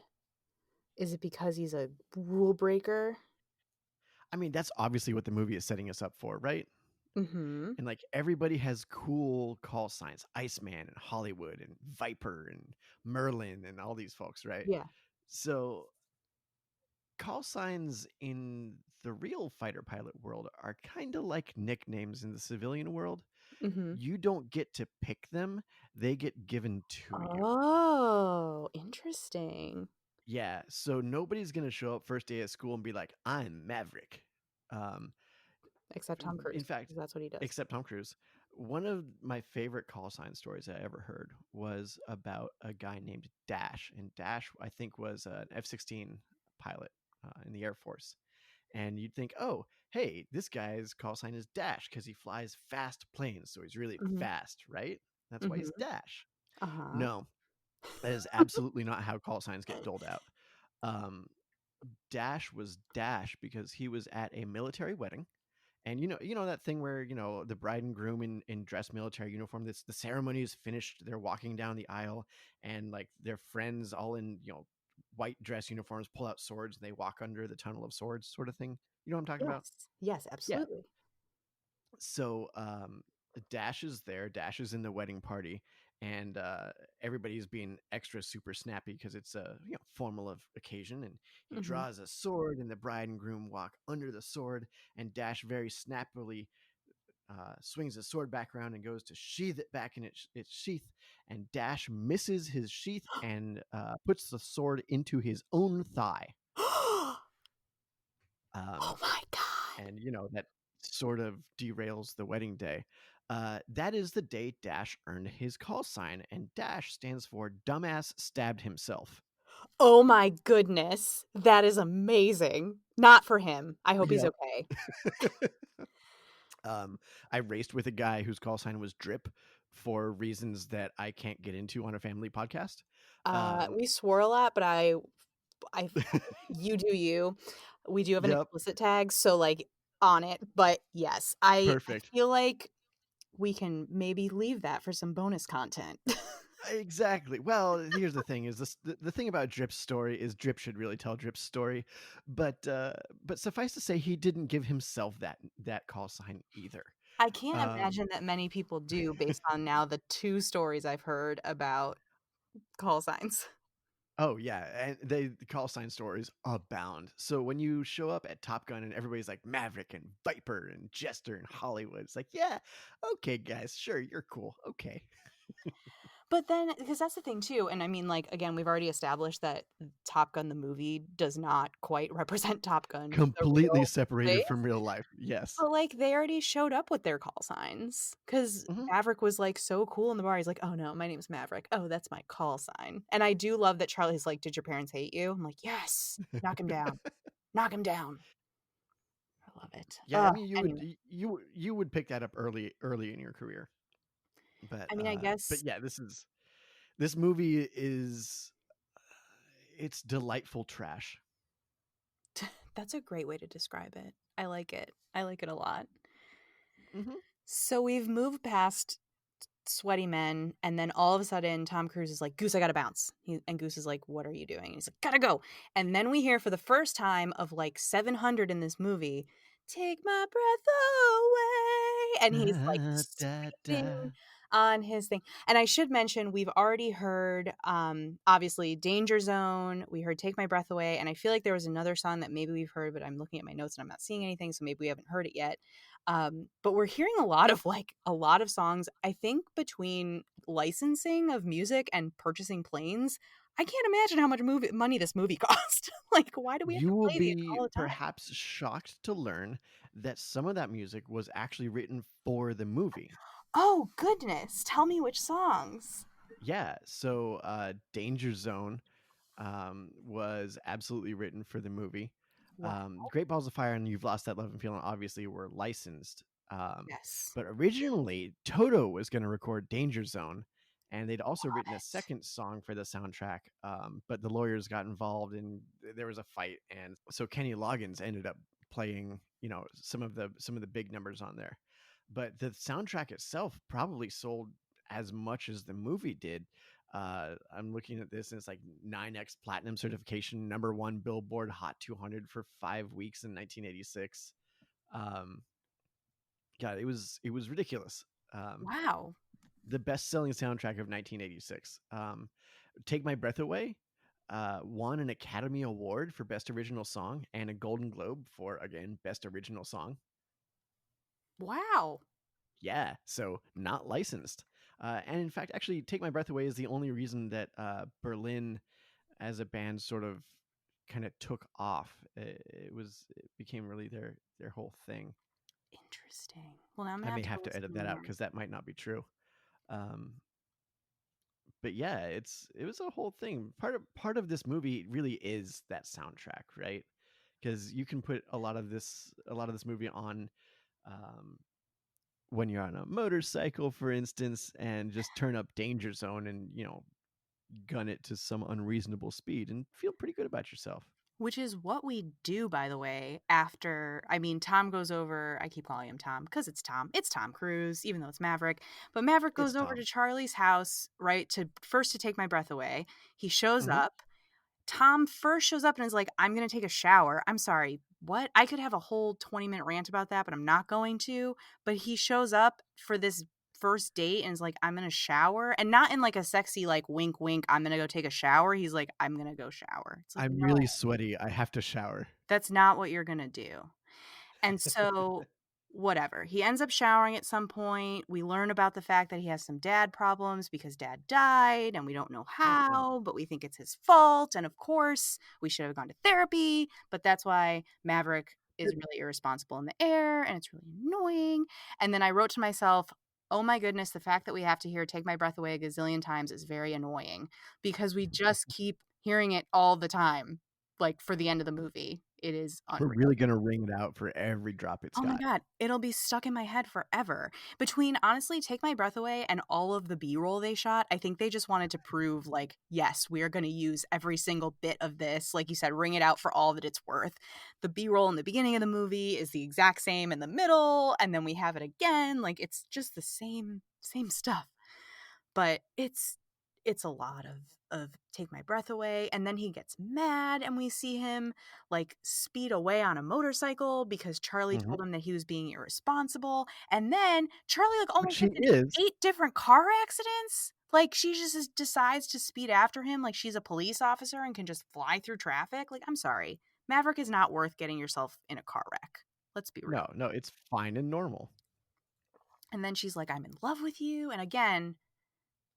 Is it because he's a rule breaker? I mean, that's obviously what the movie is setting us up for, right? Mhm. And like everybody has cool call signs, Iceman and Hollywood and Viper and Merlin and all these folks, right? Yeah. So call signs in the real fighter pilot world are kind of like nicknames in the civilian world. Mhm. You don't get to pick them, they get given to you. Oh, interesting. Yeah, so nobody's gonna show up first day at school and be like, "I'm Maverick." Um, Except Tom in Cruise, fact, because that's what he does. except Tom Cruise. One of my favorite call sign stories I ever heard was about a guy named Dash, and Dash, I think, was an F-16 pilot in the Air Force. And you'd think, oh, hey, this guy's call sign is Dash because he flies fast planes, so he's really Mhm. fast, right? That's why he's Mhm. Dash. Uh-huh. No, that is absolutely not how call signs get doled out. Um, Dash was Dash because he was at a military wedding. And you know that thing where the bride and groom in dress military uniform. This the ceremony is finished. They're walking down the aisle, and like their friends, all in white dress uniforms, pull out swords and they walk under the tunnel of swords, sort of thing. You know what I'm talking about? Yes. Yes, Yeah. absolutely. So Dash is there. Dash is in the wedding party, and everybody's being extra super snappy because it's a formal of occasion. And he Mhm. draws a sword, and the bride and groom walk under the sword, and Dash very snappily swings his sword back around and goes to sheath it back in its sheath. And Dash misses his sheath and puts the sword into his own thigh. Oh Um, my god. and that sort of derails the wedding day. That is the day Dash earned his call sign, and Dash stands for dumbass stabbed himself. Oh my goodness. That is amazing. Not for him. I hope he's Yeah. okay. I raced with a guy whose call sign was Drip for reasons that I can't get into on a family podcast. Um, We swore a lot, but I you do you. We do have an yep, explicit tag, so, like, on it, but yes, I perfect. feel like we can maybe leave that for some bonus content. Exactly. Well, here's the thing: is the thing about Drip's story is Drip should really tell Drip's story, but suffice to say, he didn't give himself that call sign either. I can't Um, imagine that many people do based on now the 2 stories I've heard about call signs. oh yeah, and the call sign stories abound. So when you show up at Top Gun and everybody's like Maverick and Viper and Jester and Hollywood, it's like, yeah, okay, guys, sure, you're cool, okay, But then because that's the thing too, and I mean, like, again, we've already established that Top Gun the movie does not quite represent Top Gun the completely real separated place, from real life. Yes. but, like, they already showed up with their call signs because Mhm. Maverick was, like, so cool in the bar, he's like, "Oh, no, my name's Maverick. Oh, that's my call sign." And I do love that Charlie's like, "Did your parents hate you?" I'm like, "Yes, knock him down. Knock him down." I love it. Yeah, I mean, Anyway, you would pick that up early in your career, I mean, I but guess yeah, this movie is it's delightful trash. that's a great way to describe it. I like it. I like it a lot. Mhm. So we've moved past sweaty men, and then all of a sudden Tom Cruise is like, "Goose, I gotta bounce." And Goose is like, "What are you doing?" And he's like, "Gotta go." And then we hear for the first time of like 700 in this movie, "Take my breath away," and he's like Da, da, speeding da. on his thing. And I should mention we've already heard obviously Danger Zone, we heard Take My Breath Away, and I feel like there was another song that maybe we've heard, but I'm looking at my notes and I'm not seeing anything, so maybe we haven't heard it yet. But we're hearing a lot of songs. I think between licensing of music and purchasing planes, I can't imagine how much money this movie cost. Like, why do we have to You will play these be all the time? perhaps shocked to learn that some of that music was actually written for the movie. Oh goodness, tell me which songs. Yeah, so Danger Zone was absolutely written for the movie. Wow. Great Balls of Fire and You've Lost That Love and Feeling obviously were licensed. Um, Yes. but originally, Toto was going to record Danger Zone, and they'd also written a What? second song for the soundtrack. But the lawyers got involved, and there was a fight, and so Kenny Loggins ended up playing, some of the big numbers on there. But the soundtrack itself probably sold as much as the movie did. I'm looking at this and it's like 9x platinum certification, number one Billboard Hot 200 for 5 weeks in 1986. Um, God, it was ridiculous. Um, Wow. the best selling soundtrack of 1986. Take My Breath Away won an Academy Award for Best Original Song and a Golden Globe for, again, Best Original Song. Wow. Yeah, so not licensed. And in fact, actually, Take My Breath Away is the only reason that Berlin as a band sort of kind of took off. It became really their whole thing. Interesting. Well, now I'm I gonna may have to go have to edit listen that out more. because that might not be true. Um, but yeah, it was a whole thing. Part of this movie really is that soundtrack, right? Because you can put a lot of this movie on um, when you're on a motorcycle, for instance, and just turn up Danger Zone and gun it to some unreasonable speed and feel pretty good about yourself. Which is what we do, by the way, after, I mean, Tom goes over, I keep calling him Tom because it's Tom. It's Tom Cruise, even though it's Maverick. But Maverick It's goes over Tom. to Charlie's house, right, to take my breath away. He shows Hmm. up. Tom first shows up and is like, I'm going to take a shower. I'm sorry. What? I could have a whole 20-minute rant about that, but I'm not going to. But he shows up for this first date and is like, I'm going to shower. And not in like a sexy, like, wink, wink, I'm going to go take a shower. He's like, I'm going to go shower. It's like, I'm no, really sweaty. I have to shower. that's not what you're going to do. And so, whatever. He ends up showering at some point. We learn about the fact that he has some dad problems because dad died, and we don't know Mm-mm. how, but we think it's his fault. And of course, we should have gone to therapy, but that's why Maverick is really irresponsible in the air, and it's really annoying. And then I wrote to myself, oh my goodness, the fact that we have to hear Take My Breath Away a gazillion times is very annoying because we just keep hearing it all the time, like for the end of the movie. It is We're unreal. really gonna ring it out for every drop it's Oh my got. god, it'll be stuck in my head forever. Between honestly, Take My Breath Away and all of the B-roll they shot, I think they just wanted to prove like, yes, we are going to use every single bit of this. Like you said, ring it out for all that it's worth. The B-roll in the beginning of the movie is the exact same in the middle, and then we have it again. Like it's just the same stuff. But it's a lot of Take My Breath Away, and then he gets mad and we see him like speed away on a motorcycle because Charlie Hmm. told him that he was being irresponsible, and then Charlie like Which almost she gets into is. 8 different car accidents. Like she just decides to speed after him like she's a police officer and can just fly through traffic. Like I'm sorry, Maverick is not worth getting yourself in a car wreck. Let's be real. No, no, it's fine and normal. And then she's like, I'm in love with you, and again,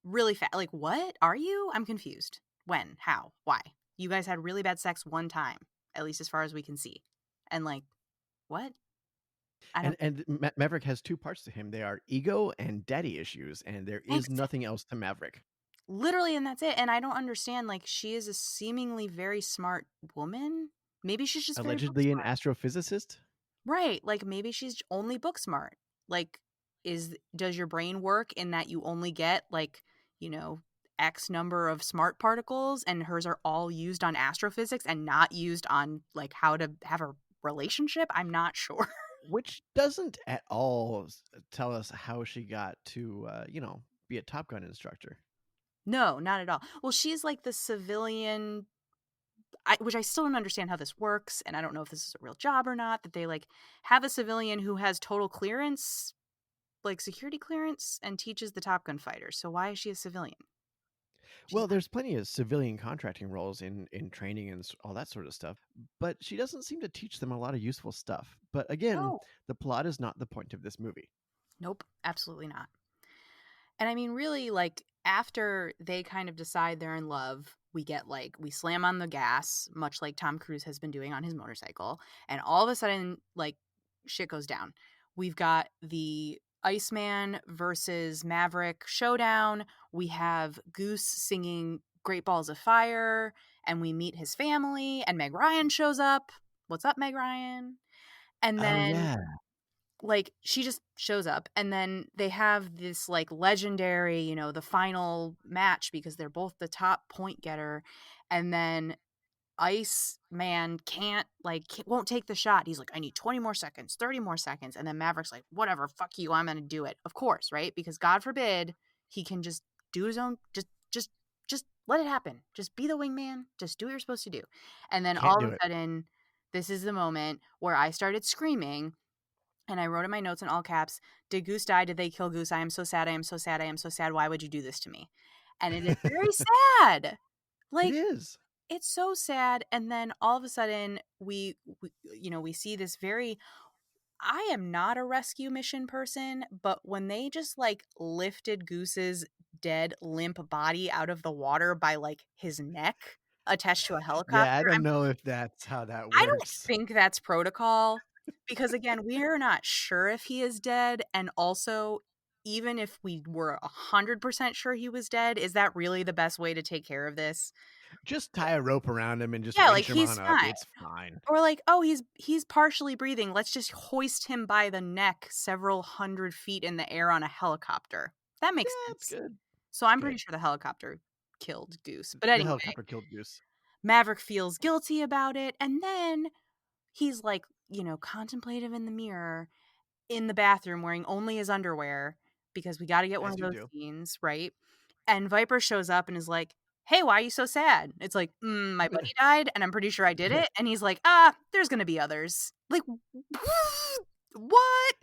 really fast. Like, what are you? I'm confused. When? How? Why? You guys had really bad sex one time, at least as far as we can see. And like, what? I And don't and Maverick has two parts to him. They are ego and daddy issues, and there is exactly. nothing else to Maverick. Literally, and that's it. And I don't understand. Like, she is a seemingly very smart woman. Maybe she's just very book Allegedly an smart. astrophysicist. Right. Like maybe she's only book smart. Like does your brain work in that you only get like, you know, X number of smart particles and hers are all used on astrophysics and not used on like how to have a relationship? I'm not sure. Which doesn't at all tell us how she got to, be a Top Gun instructor. No, not at all. Well, she's like the civilian, which I still don't understand how this works, and I don't know if this is a real job or not, that they, like, have a civilian who has total clearance, like, security clearance, and teaches the Top Gun fighters. So why is she a civilian? She's Well, there's plenty of civilian contracting roles in training and all that sort of stuff, but she doesn't seem to teach them a lot of useful stuff. But again, no. the plot is not the point of this movie. Nope, absolutely not. And I mean, really, like, after they kind of decide they're in love, we get like, we slam on the gas, much like Tom Cruise has been doing on his motorcycle. And all of a sudden, like, shit goes down. We've got the Iceman versus Maverick showdown. We have Goose singing Great Balls of Fire, and we meet his family, and Meg Ryan shows up. What's up, Meg Ryan? And Oh then yeah. like she just shows up, and then they have this like legendary, the final match because they're both the top point getter, and then Ice Man won't take the shot. He's like, I need 20 more seconds, 30 more seconds, and then Maverick's like, whatever, fuck you, I'm gonna do it, of course, right? Because God forbid he can just do his own, just let it happen, just be the wingman, just do what you're supposed to do. And then Can't all do of a it. sudden, this is the moment where I started screaming, and I wrote in my notes in all caps, did Goose die? Did they kill Goose? I am so sad. I am so sad. I am so sad. Why would you do this to me? And it is very sad. It Like, is. it's so sad. And then all of a sudden we see this very, I am not a rescue mission person, but when they just like lifted Goose's dead limp body out of the water by like his neck attached to a Yeah, I helicopter, don't know if that's how that I don't works. think that's protocol because, again, we are not sure if he is dead, and also, even if we were 100% sure he was dead, is that really the best way to take care of this? Just tie a rope around him and just Yeah, like, winch him he's on up. fine. It's fine. Or like, "Oh, he's partially breathing. Let's just hoist him by the neck several hundred feet in the air on a helicopter." That makes Yeah, it's sense. good. So It's I'm pretty good. sure the helicopter killed Goose. But The anyway, helicopter killed Goose. Maverick feels guilty about it, and then he's like, contemplative in the mirror in the bathroom wearing only his underwear because we got to get one As of you those do. scenes, right? And Viper shows up and is like, "Hey, why are you so sad?" It's like, my buddy died and I'm pretty sure I did it." And he's like, there's going to be others. Like, what?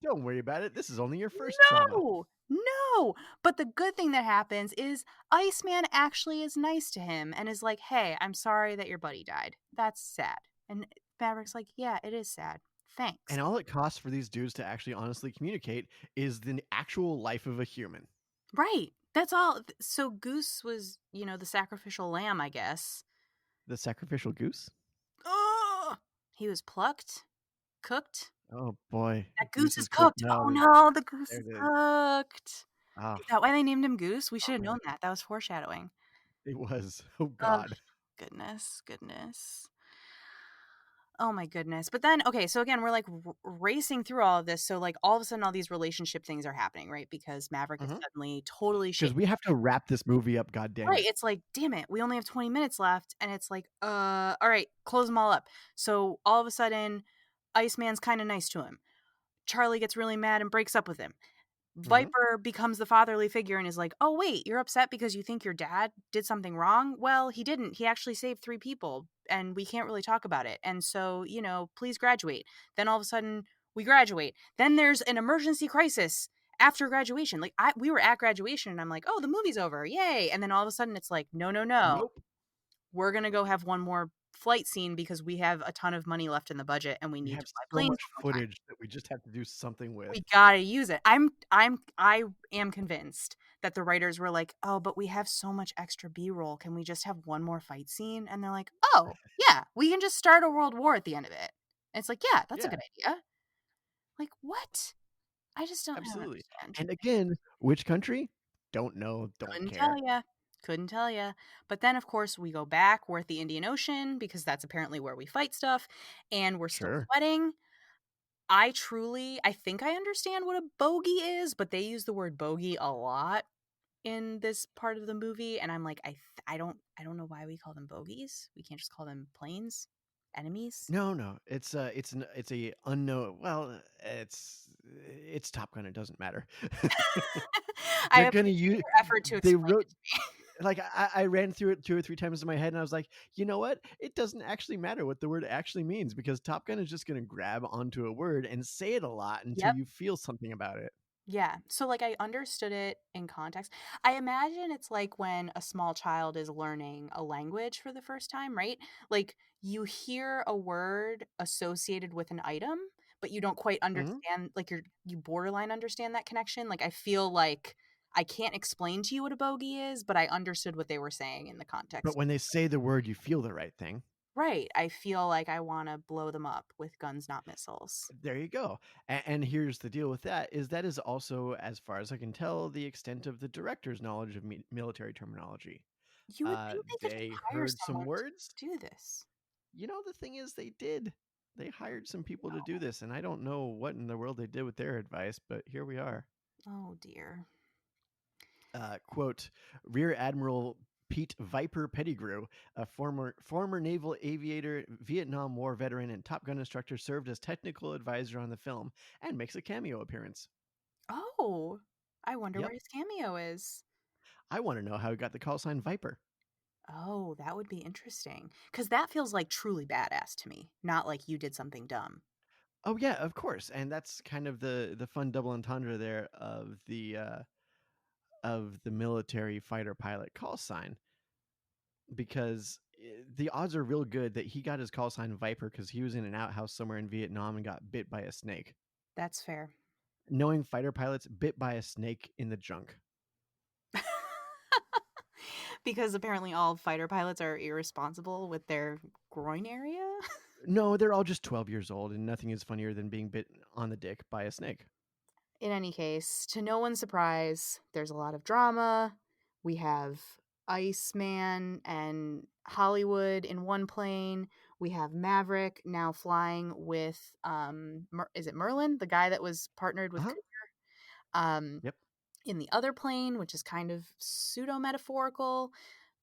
Don't worry about it. This is only your first trauma. No, no. But the good thing that happens is Iceman actually is nice to him and is like, "Hey, I'm sorry that your buddy died. That's sad." And Maverick's like, "Yeah, it is sad. Thanks." And all it costs for these dudes to actually honestly communicate is the actual life of a human. Right. That's all. So Goose was, the sacrificial lamb, I guess. The sacrificial goose? Oh, he was plucked, cooked. Oh boy. That goose Goose is is cooked. cooked. No, Oh no, the goose there is it is. cooked. Ah, Is that why they named him Goose? We should have bummer. known that. That was foreshadowing. It was. Oh Oh, God. goodness, goodness. Oh my goodness. But then, okay, so again, we're like racing through all of this. So, like, all of a sudden, all these relationship things are happening, right? Because Maverick is suddenly totally Because shaken. we have to wrap this movie up, god dang Right. it. It's like, damn it, we only have 20 minutes left. And it's like, all right, close them all up. So all of a sudden, Iceman's kind of nice to him. Charlie gets really mad and breaks up with him. Mhm. Viper becomes the fatherly figure and is like, "Oh, wait, you're upset because you think your dad did something wrong? Well, he didn't. He actually saved 3 people, and we can't really talk about it. And so, please graduate." Then all of a sudden, we graduate. Then there's an emergency crisis after graduation. Like, we were at graduation, and I'm like, "Oh, the movie's over. Yay." And then all of a sudden, it's like, "No, no, no. Nope. We're going to go have one more flight scene because we have a ton of money left in the budget, and we We need to have fly so planes much one more time. footage that we just have to do something with. We gotta use it." I am convinced that the writers were like, "Oh, but we have so much extra B-roll. Can we just have one more fight scene?" And they're like, "Oh, yeah, we can just start a world war at the end of it." And it's like, "Yeah, that's a Yeah, good idea." Like, what? I don't absolutely. understand. And again, which country? Don't know, don't Couldn't tell care. ya. Couldn't tell ya. But then, of course, we go back. We're at the Indian Ocean because that's apparently where we fight stuff, and we're still Sure. sweating. I think I understand what a bogey is, but they use the word bogey a lot in this part of the movie, and I'm like, I don't know why we call them bogeys. We can't just call them planes, enemies. No, no. It's a unknown, well, it's Top Gun, it doesn't matter. I They're gonna appreciate use. your effort to They explain wrote it to me. like I ran through it 2 or 3 times in my head, and I was like, you know what? It doesn't actually matter what the word actually means because Top Gun is just gonna grab onto a word and say it a lot until Yep. you feel something about it. Yeah. So, like, I understood it in context. I imagine it's like when a small child is learning a language for the first time, right? Like, you hear a word associated with an item, but you don't quite Mhm. understand, like, you borderline understand that connection. Like, I feel like I can't explain to you what a bogey is, but I understood what they were saying in the But context. when they say the word, you feel the right thing. Right. I feel like I want to blow them up with guns, not missiles. There you go. And here's the deal with that is also, as far as I can tell, the extent of the director's knowledge of military terminology. You would think they could just They hire heard some someone to words. do this. You know, the thing is, they did. They hired some people to do this, and I don't know what in the world they did with their advice, but here we are. Oh, dear. Quote, Rear Admiral Pete Viper Pettigrew, a former naval aviator, Vietnam War veteran, and Top Gun instructor, served as technical advisor on the film and makes a cameo appearance. Oh, I wonder where Yep. his cameo is. I want to know how he got the call sign Viper. Oh, that would be interesting. Because that feels like truly badass to me, not like you did something dumb. Oh yeah, of course. And that's kind of the fun double entendre there of the military fighter pilot call sign, because the odds are real good that he got his call sign Viper because he was in an outhouse somewhere in Vietnam and got bit by a snake. That's fair. Knowing fighter pilots, bit by a snake in the junk. Because apparently all fighter pilots are irresponsible with their groin area. No, they're all just 12 years old, and nothing is funnier than being bit on the dick by a snake. In any case, to no one's surprise, there's a lot of drama. We have Iceman and Hollywood in one plane. We have Maverick now flying with is it Merlin, the guy that was partnered with Uh-huh. Cooper, um Yep. in the other plane, which is kind of pseudo metaphorical,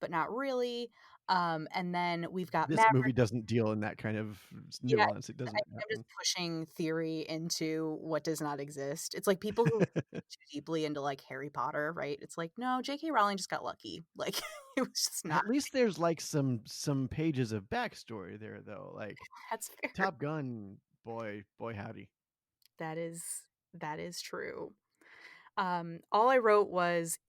but not really. And then we've got This Maverick. movie doesn't deal in that kind of Yeah, nuance. It I doesn't think I'm just happen. pushing theory into what does not exist. It's like people who read too deeply into like Harry Potter, right? It's like, no, J.K. Rowling just got lucky. Like it was just not. At least there's like some pages of backstory there though. Like That's fair. Top Gun, boy howdy. That is that is true. All I wrote was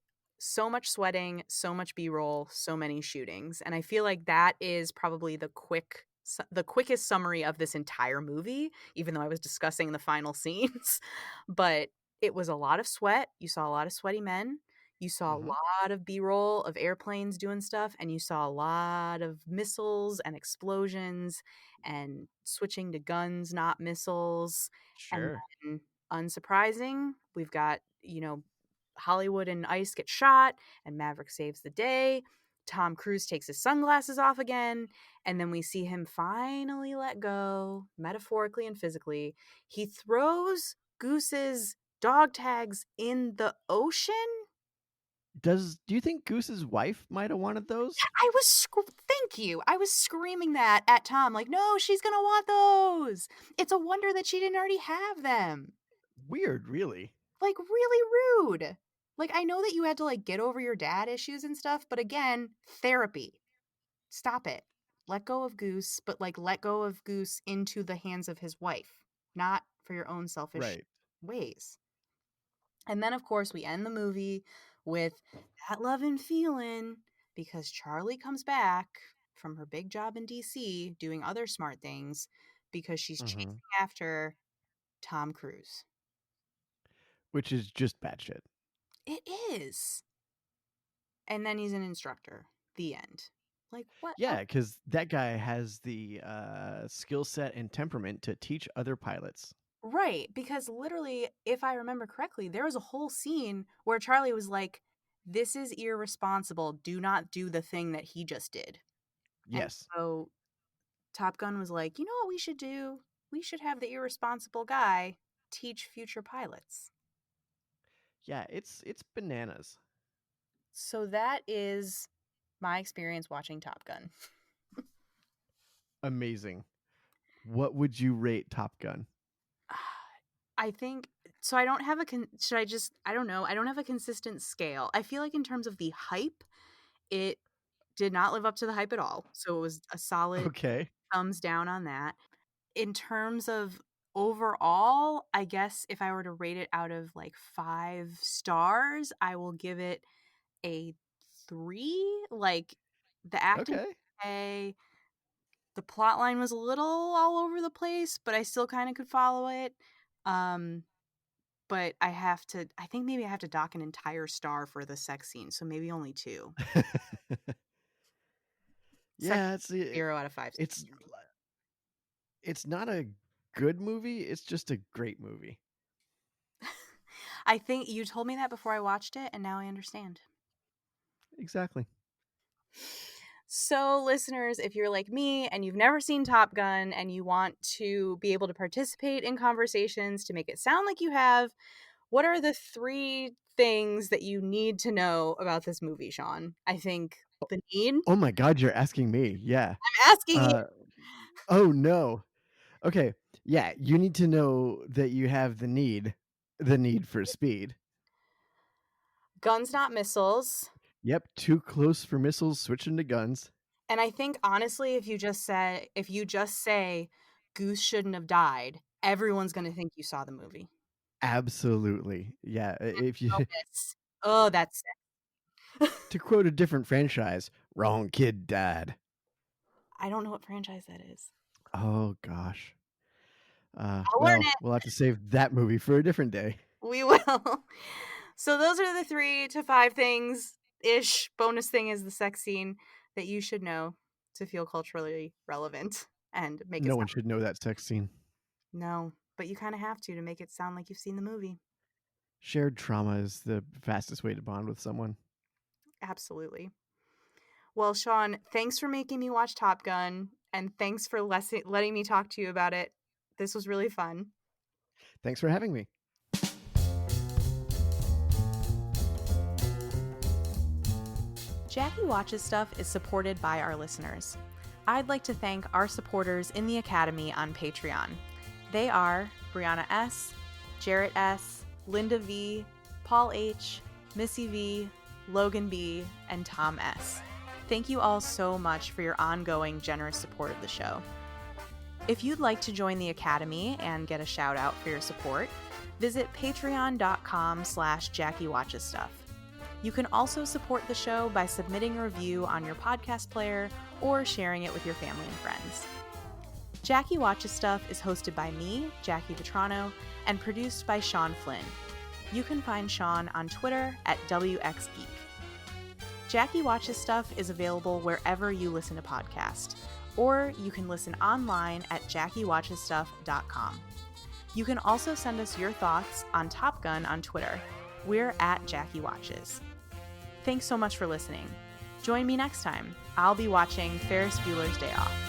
so much sweating, so much B-roll, so many shootings, and I feel like that is probably the quickest summary of this entire movie, even though I was discussing the final scenes. But it was a lot of sweat. You saw a lot of sweaty men. You saw a Hmm. lot of B-roll of airplanes doing stuff, and you saw a lot of missiles and explosions and switching to guns, not missiles. And Sure. then, unsurprising, we've got, Hollywood and Ice get shot, and Maverick saves the day. Tom Cruise takes his sunglasses off again, and then we see him finally let go, metaphorically and physically. He throws Goose's dog tags in the ocean. Do you think Goose's wife might have wanted those? Thank you. I was screaming that at Tom, like, no, she's gonna want those. It's a wonder that she didn't already have them. Weird, really. Like, really rude. Like, I know that you had to, like, get over your dad issues and stuff, but again, therapy. Stop it. Let go of Goose, but, like, let go of Goose into the hands of his wife, not for your own selfish Right. ways. And then, of course, we end the movie with that love and feeling because Charlie comes back from her big job in DC doing other smart things because she's Hmm. chasing after Tom Cruise. Which is just batshit. It is. And then he's an instructor. The end. Like, what Yeah, else? because that guy has the skill set and temperament to teach other pilots. Right. Because literally, if I remember correctly, there was a whole scene where Charlie was like, this is irresponsible. Do not do the thing that he just did. And Yes. so Top Gun was like, you know what we should do? We should have the irresponsible guy teach future pilots. Yeah, it's bananas. So that is my experience watching Top Gun. Amazing. What would you rate Top Gun? I think So I don't have a should I just I don't know. I don't have a consistent scale. I feel like in terms of the hype, it did not live up to the hype at all. So it was a solid Okay. thumbs down on that. In terms of overall, I guess if I were to rate it out of like 5 stars, I will give it a 3. Like the acting was Okay. okay. The plot line was a little all over the place, but I still kind of could follow it. Um but I think maybe I have to dock an entire star for the sex scene, so maybe only 2. Sex Yeah, it's 0 out of 5 it's stars for me. it's not a good movie, it's just a great movie. I think you told me that before I watched it, and now I understand. Exactly. So, listeners, if you're like me and you've never seen Top Gun and you want to be able to participate in conversations to make it sound like you have, what are the 3 things that you need to know about this movie, Sean? I think the need. Oh my god, you're asking me. Yeah. I'm asking you. Uh, oh no. Okay. Yeah, you need to know that you have the need for speed. Guns, not missiles. Yep, too close for missiles, switching to guns. And I think honestly, if you just say Goose shouldn't have died, everyone's gonna think you saw the movie. Absolutely. Yeah, if you Bonus. Oh, that's sick. to quote a different franchise, wrong kid died. I don't know what franchise that is. Oh gosh. I'll learn Well, it. we'll have to save that movie for a different day. We will. So those are the 3 to 5 things ish. Bonus thing is the sex scene that you should know to feel culturally relevant and make it No sound one should know that sex scene. no, but you kind of have to make it sound like you've seen the movie. Shared trauma is the fastest way to bond with someone. Absolutely. Well, Sean, thanks for making me watch Top Gun, and thanks for letting me talk to you about it. This was really fun. Thanks for having me. Jackie Watches Stuff is supported by our listeners. I'd like to thank our supporters in the Academy on Patreon. They are Brianna S., Jarrett S., Linda V., Paul H., Missy V., Logan B., and Tom S. Thank you all so much for your ongoing generous support of the show. If you'd like to join the Academy and get a shout out for your support, visit patreon.com/JackieWatchesStuff. You can also support the show by submitting a review on your podcast player or sharing it with your family and friends. Jackie Watches Stuff is hosted by me, Jackie Vetrano, and produced by Sean Flynn. You can find Sean on Twitter at WXGeek. Jackie Watches Stuff is available wherever you listen to podcasts, or you can listen online at JackieWatchesStuff.com. You can also send us your thoughts on Top Gun on Twitter. We're at Jackie Watches. Thanks so much for listening. Join me next time. I'll be watching Ferris Bueller's Day Off.